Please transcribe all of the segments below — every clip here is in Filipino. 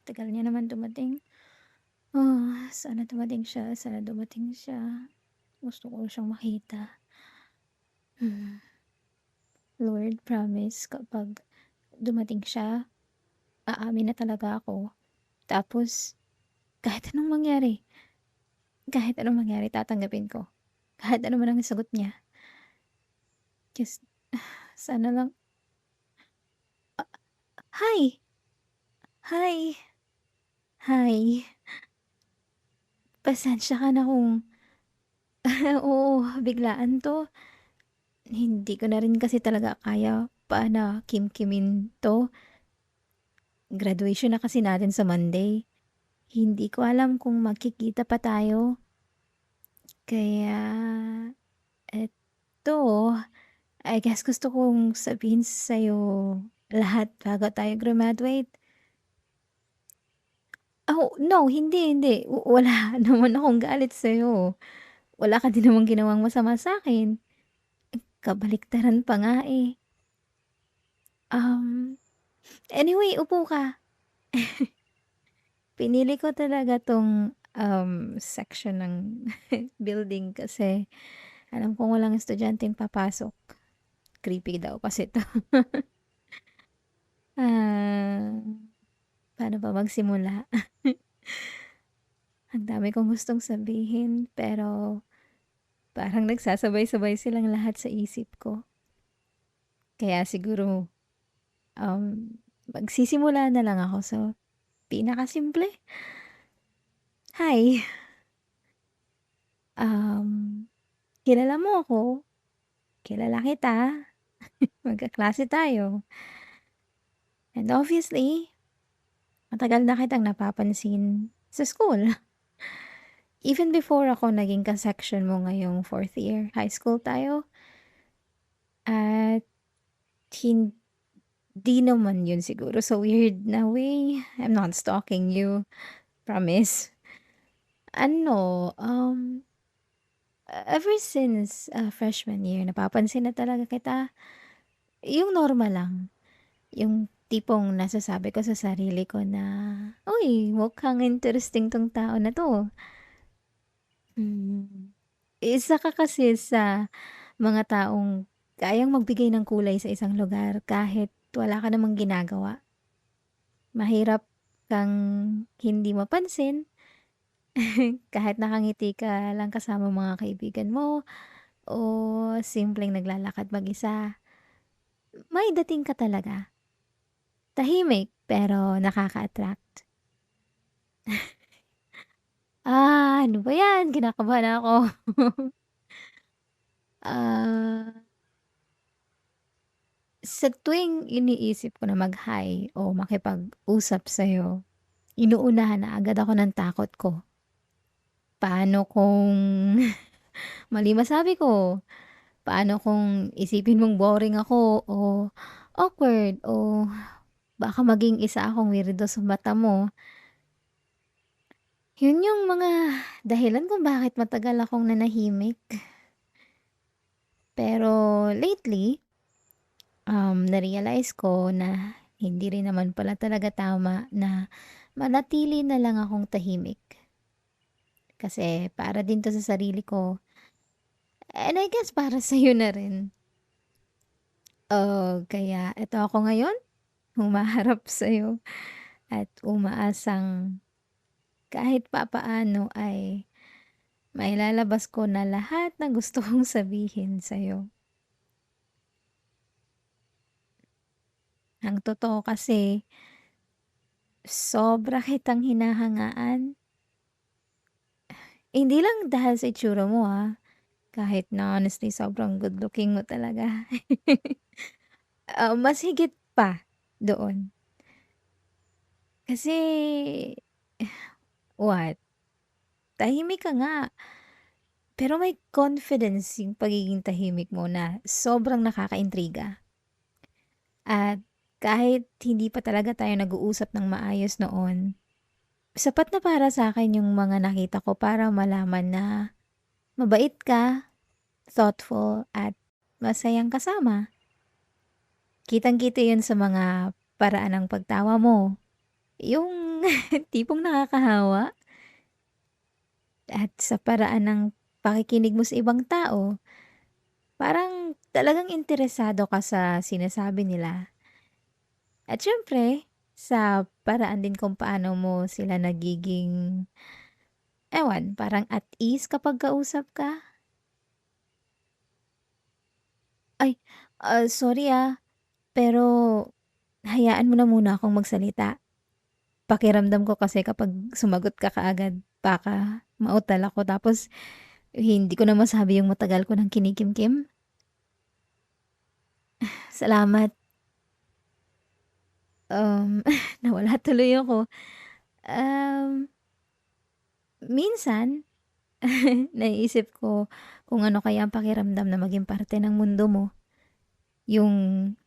tagal niya naman dumating. Sana dumating siya, sana dumating siya. Gusto ko siyang makita. Hmm, Lord, promise kapag dumating siya, aamin na talaga ako. Tapos kahit anong mangyari tatanggapin ko. Kahit ano man ang sagot niya. Just sana lang. Hi! Hi! Hi! Pasensya ka na kung oo, biglaan 'to. Hindi ko na rin kasi talaga kaya pa na kimkimin 'to. Graduation na kasi natin sa Monday. Hindi ko alam kung magkikita pa tayo. Kaya eto, I guess gusto kong sabihin sa'yo lahat bago tayo graduate. Oh, no, hindi. Wala naman akong galit sa'yo. Wala ka din namang ginawang masama sa'kin. Kabaliktaran pa nga, eh. Um, anyway, upo ka. Pinili ko talaga 'tong, section ng building kasi alam kong walang estudyanteng papasok. Creepy daw kasi 'to. Ah, paano ba magsimula? Ang dami kong gustong sabihin pero parang nagsasabay-sabay silang lahat sa isip ko. Kaya siguro, magsisimula na lang ako sa pinakasimple. Hi, um, kilala mo ako, kilala kita, magkaklase tayo, and obviously matagal na kitang napapansin sa school. Even before ako naging ka-section mo ngayong 4th year, high school tayo, at hindi naman yun siguro sa weird na way. I'm not stalking you, promise. Ano, ever since, freshman year napapansin na talaga kita. Yung normal lang, yung tipong nasasabi ko sa sarili ko na, "Uy, mukhang interesting 'tong tao na 'to." Hmm, isa ka kasi sa mga taong kayang magbigay ng kulay sa isang lugar kahit wala ka namang ginagawa. Mahirap kang hindi mapansin kahit nakangiti ka lang kasama mga kaibigan mo o simpleng naglalakad mag-isa. May dating ka talaga. Tahimik pero nakaka-attract. Ano ba 'yan, kinakabahan ako. Ah, sa tuwing iniisip ko na mag-hi o makipag-usap sa'yo, inuunahan na agad ako ng takot ko. Paano kung mali masabi ko? Paano kung isipin mong boring ako o awkward o baka maging isa akong weirdo sa mata mo? Yun yung mga dahilan kung bakit matagal akong nanahimik. Pero lately, na-realize ko na hindi rin naman pala talaga tama na manatili na lang akong tahimik. Kasi para din 'to sa sarili ko, and I guess para sa'yo na rin. Kaya eto ako ngayon, humaharap sa'yo at umaasang kahit papaano ay mailalabas ko na lahat ng gusto kong sabihin sa'yo. Ang totoo kasi, sobra kitang hinahangaan. Hindi lang dahil sa itsura mo, kahit na honestly sobrang good looking mo talaga. Mas higit pa doon. Kasi what, tahimik ka nga, pero may confidence yung pagiging tahimik mo na sobrang nakakaintriga. At kahit hindi pa talaga tayo nag-uusap ng maayos noon, sapat na para sa akin yung mga nakita ko para malaman na mabait ka, thoughtful, at masayang kasama. Kitang-kita yun sa mga paraan ng pagtawa mo, Yung tipong nakakahawa at sa paraan ng pakikinig mo sa ibang tao, parang talagang interesado ka sa sinasabi nila. At siyempre, sa paraan din kung paano mo sila nagiging, ewan, parang at ease kapag kausap ka. Ay, sorry, pero hayaan mo na muna akong magsalita. Pakiramdam ko kasi kapag sumagot ka kaagad, baka mautal ako tapos hindi ko na masabi yung matagal ko ng kinikimkim. Salamat. Nawala tuloy ako. Um, Minsan naiisip ko kung ano kaya ang pakiramdam na maging parte ng mundo mo. Yung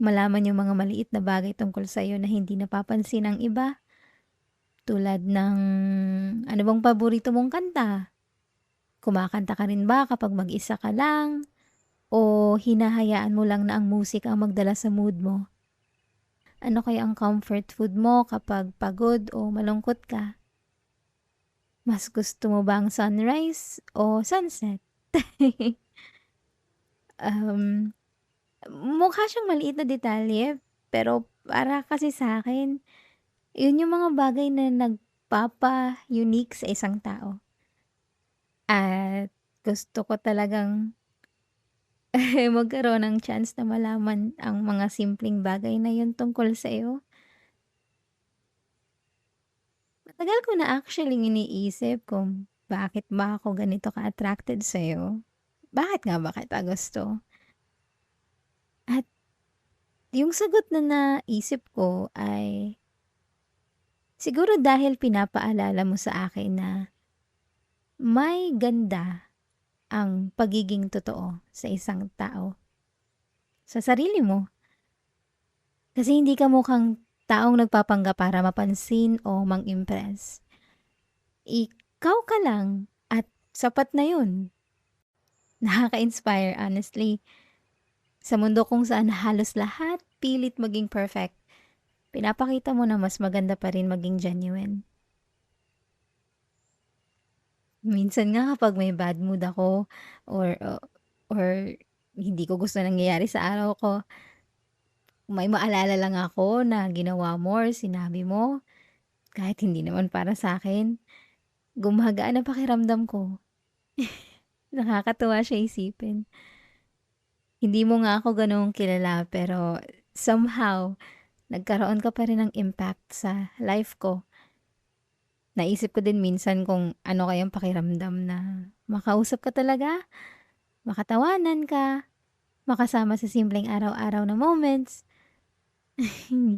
malaman yung mga maliit na bagay tungkol sa'yo na hindi napapansin ng iba. Tulad ng ano bang paborito mong kanta? Kumakanta ka rin ba kapag mag-isa ka lang? O hinahayaan mo lang na ang musika ang magdala sa mood mo? Ano kaya ang comfort food mo kapag pagod o malungkot ka? Mas gusto mo ba ang sunrise o sunset? um, Mukha siyang maliit na detalye, pero para kasi sa akin, yun yung mga bagay na nagpapa-unique sa isang tao. At gusto ko talagang magkaroon ng chance na malaman ang mga simpleng bagay na yun tungkol sa'yo. Matagal ko na actually iniisip kung bakit ba ako ganito ka-attracted sa'yo. Bakit nga ba kita gusto? At yung sagot na naisip ko ay siguro dahil pinapaalala mo sa akin na may ganda ang pagiging totoo sa isang tao. Sa sarili mo. Kasi hindi ka mukhang taong nagpapanggap para mapansin o mang-impress. Ikaw ka lang at sapat na yun. Nakaka-inspire honestly. Sa mundo kung saan halos lahat pilit maging perfect, pinapakita mo na mas maganda pa rin maging genuine. Minsan nga kapag may bad mood ako or hindi ko gusto nangyayari sa araw ko, may maalala lang ako na ginawa mo or sinabi mo, kahit hindi naman para sa akin, gumagaan ang pakiramdam ko. Nakakatuwa siya isipin. Hindi mo nga ako ganoong kilala pero somehow nagkaroon ka pa rin ng impact sa life ko. Naisip ko din minsan kung ano kayang pakiramdam na makausap ka talaga, makatawanan ka, makasama sa simpleng araw-araw na moments.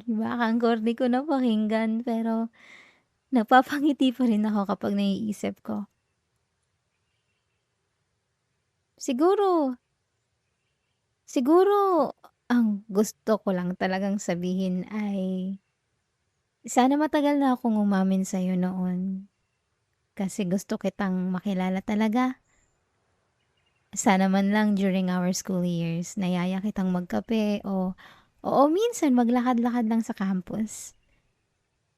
Baka ang corny ko na pakinggan pero napapangiti pa rin ako kapag naiisip ko. Siguro, siguro ang gusto ko lang talagang sabihin ay sana matagal na akong umamin sa'yo noon. Kasi gusto kitang makilala talaga. Sana man lang during our school years, nayaya kitang magkape o minsan maglakad-lakad lang sa campus.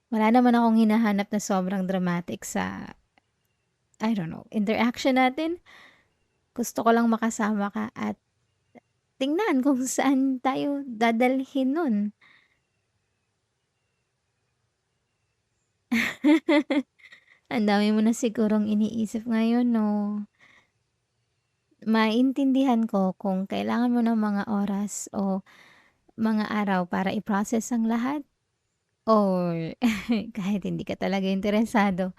Wala naman akong hinahanap na sobrang dramatic sa, I don't know, interaction natin. Gusto ko lang makasama ka at tingnan kung saan tayo dadalhin nun. Ang dami mo na sigurong iniisip ngayon 'no? Maintindihan ko kung kailangan mo ng mga oras o mga araw para i-process ang lahat or kahit hindi ka talaga interesado.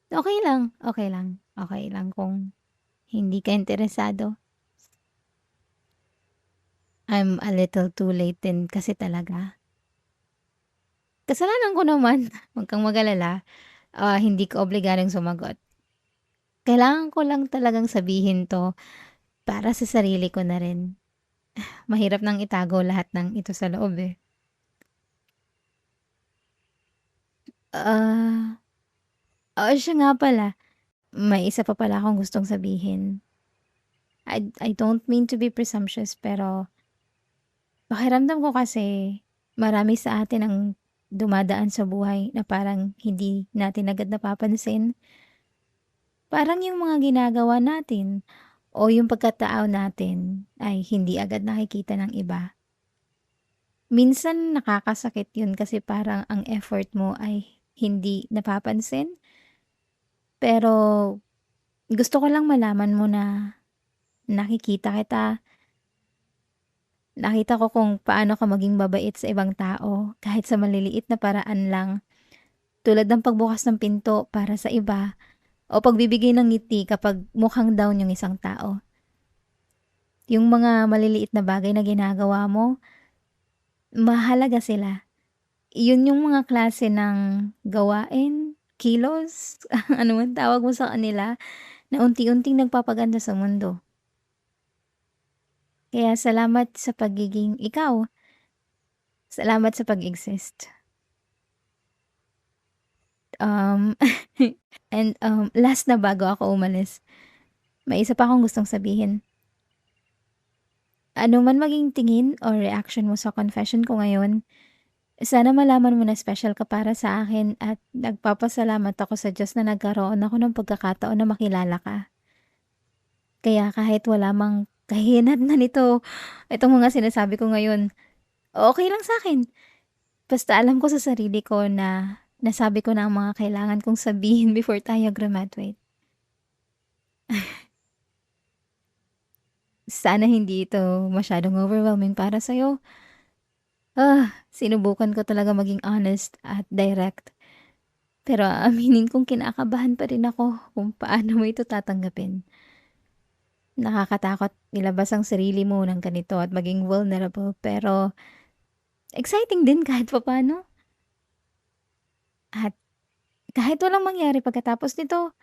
Okey lang, okey lang, okey lang kung hindi ka interesado. I'm a little too late din kasi talaga. Kasalanan ko naman, 'wag kang mag-alala, hindi ka obligadong sumagot. Kailangan ko lang talagang sabihin 'to para sa sarili ko na rin. Mahirap nang itago lahat ng ito sa loob, eh. Ah, Siya nga pala, may isa pa pala akong gustong sabihin. I don't mean to be presumptuous pero pakiramdam ko kasi marami sa atin ang dumadaan sa buhay na parang hindi natin agad napapansin. Parang yung mga ginagawa natin o yung pagkatao natin ay hindi agad nakikita ng iba. Minsan nakakasakit yun kasi parang ang effort mo ay hindi napapansin. Pero gusto ko lang malaman mo na nakikita kita, nakita ko kung paano ka maging mabait sa ibang tao kahit sa maliliit na paraan lang. Tulad ng pagbukas ng pinto para sa iba o pagbibigay ng ngiti kapag mukhang down yung isang tao. Yung mga maliliit na bagay na ginagawa mo, mahalaga sila. Yun yung mga klase ng gawain, kilos, ano man tawag mo sa kanila, na unti-unting nagpapaganda sa mundo. Kaya salamat sa pagiging ikaw. Salamat sa pag-exist. Um, last na bago ako umalis, may isa pa akong gustong sabihin. Ano man maging tingin o reaction mo sa confession ko ngayon, sana malaman mo na special ka para sa akin at nagpapasalamat ako sa Diyos na nagkaroon ako ng pagkakataon na makilala ka. Kaya kahit wala mang kahinatnan nito, itong mga sinasabi ko ngayon, okey lang sa'kin. Basta alam ko sa sarili ko na nasabi ko na ang mga kailangan kong sabihin before tayo graduate. Sana hindi ito masyadong overwhelming para sa'yo. Sinubukan ko talaga maging honest at direct. Pero aaminin kong kinakabahan pa rin ako kung paano mo ito tatanggapin. Nakakatakot ilabas ang sarili mo ng ganito at maging vulnerable pero exciting din kahit papaano. At kahit walang mangyari pagkatapos nito,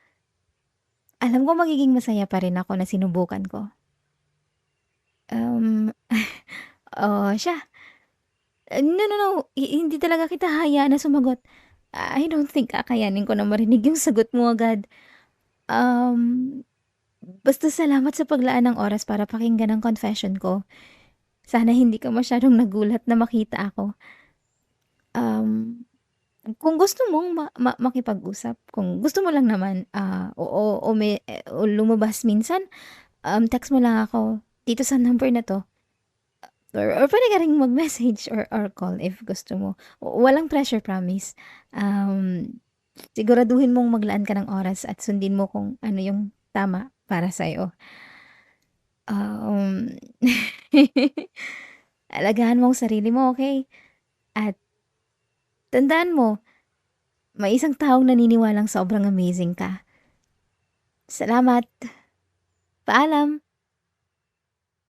alam ko magiging masaya pa rin ako na sinubukan ko. Um, siya, no, no, no, hindi talaga kita hahayaan na sumagot. I don't think kakayanin ko na marinig yung sagot mo agad. Um, Basta salamat sa paglaan ng oras para pakinggan ang confession ko. Sana hindi ka masyadong nagulat na makita ako. Um, kung gusto mong makipag-usap, kung gusto mo lang naman, o lumabas minsan, text mo lang ako dito sa number na 'to or puwede ka ring mag-message or call if gusto mo. Walang pressure, promise. Siguraduhin mong maglaan ka ng oras at sundin mo kung ano yung tama para sa'yo. Um, Alagaan mo ang sarili mo, okey? At tandaan mo, may isang taong naniniwalang sobrang amazing ka. Salamat, paalam.